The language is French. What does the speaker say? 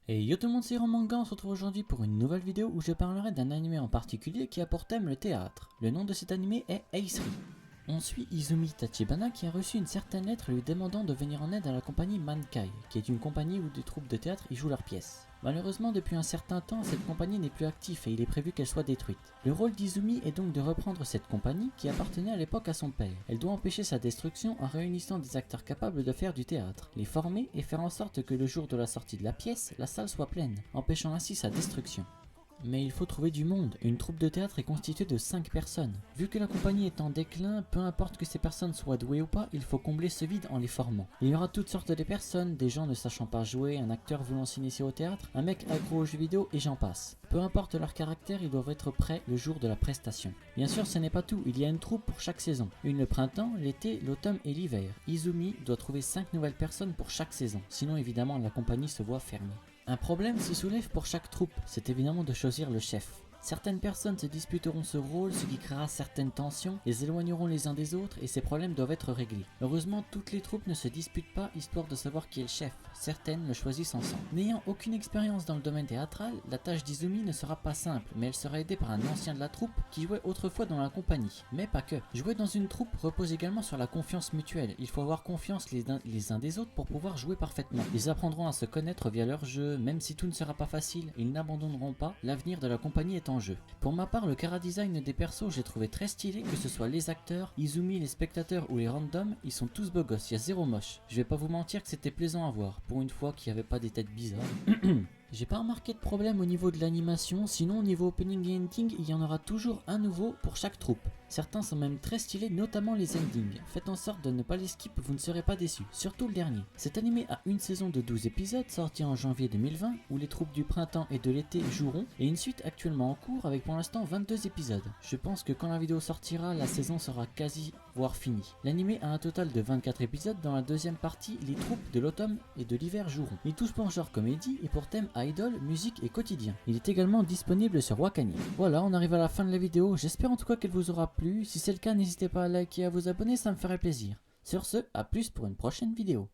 Et yo tout le monde, c'est Manga, on se retrouve aujourd'hui pour une nouvelle vidéo où je parlerai d'un animé en particulier qui a pour thème le théâtre. Le nom de cet animé est Ace-ri. On suit Izumi Tachibana qui a reçu une certaine lettre lui demandant de venir en aide à la compagnie Mankai, qui est une compagnie où des troupes de théâtre y jouent leurs pièces. Malheureusement, depuis un certain temps, cette compagnie n'est plus active et il est prévu qu'elle soit détruite. Le rôle d'Izumi est donc de reprendre cette compagnie qui appartenait à l'époque à son père. Elle doit empêcher sa destruction en réunissant des acteurs capables de faire du théâtre, les former et faire en sorte que le jour de la sortie de la pièce, la salle soit pleine, empêchant ainsi sa destruction. Mais il faut trouver du monde. Une troupe de théâtre est constituée de 5 personnes. Vu que la compagnie est en déclin, peu importe que ces personnes soient douées ou pas, il faut combler ce vide en les formant. Il y aura toutes sortes de personnes, des gens ne sachant pas jouer, un acteur voulant s'initier au théâtre, un mec accro aux jeux vidéo et j'en passe. Peu importe leur caractère, ils doivent être prêts le jour de la prestation. Bien sûr, ce n'est pas tout, il y a une troupe pour chaque saison. Une le printemps, l'été, l'automne et l'hiver. Izumi doit trouver 5 nouvelles personnes pour chaque saison, sinon évidemment la compagnie se voit fermée. Un problème se soulève pour chaque troupe, c'est évidemment de choisir le chef. Certaines personnes se disputeront ce rôle, ce qui créera certaines tensions, les éloigneront les uns des autres et ces problèmes doivent être réglés. Heureusement, toutes les troupes ne se disputent pas histoire de savoir qui est le chef. Certaines le choisissent ensemble. N'ayant aucune expérience dans le domaine théâtral, la tâche d'Izumi ne sera pas simple, mais elle sera aidée par un ancien de la troupe qui jouait autrefois dans la compagnie. Mais pas que. Jouer dans une troupe repose également sur la confiance mutuelle. Il faut avoir confiance les uns des autres pour pouvoir jouer parfaitement. Ils apprendront à se connaître via leur jeu, même si tout ne sera pas facile, ils n'abandonneront pas, l'avenir de la compagnie est en jeu. Pour ma part, le chara-design des persos, j'ai trouvé très stylé, que ce soit les acteurs, Izumi, les spectateurs ou les randoms, ils sont tous beaux gosses, il y a zéro moche. Je vais pas vous mentir que c'était plaisant à voir, pour une fois qu'il n'y avait pas des têtes bizarres. J'ai pas remarqué de problème au niveau de l'animation, sinon au niveau opening et ending, il y en aura toujours un nouveau pour chaque troupe. Certains sont même très stylés, notamment les endings. Faites en sorte de ne pas les skip, vous ne serez pas déçus, surtout le dernier. Cet animé a une saison de 12 épisodes sorti en janvier 2020, où les troupes du printemps et de l'été joueront, et une suite actuellement en cours avec pour l'instant 22 épisodes. Je pense que quand la vidéo sortira, la saison sera quasi, voire finie. L'animé a un total de 24 épisodes, dans la deuxième partie, les troupes de l'automne et de l'hiver joueront. Il touche pour genre comédie et pour thème idol, musique et quotidien. Il est également disponible sur Wakanim. Voilà, on arrive à la fin de la vidéo, j'espère en tout cas qu'elle vous aura plu. Si c'est le cas, n'hésitez pas à liker et à vous abonner, ça me ferait plaisir. Sur ce, à plus pour une prochaine vidéo.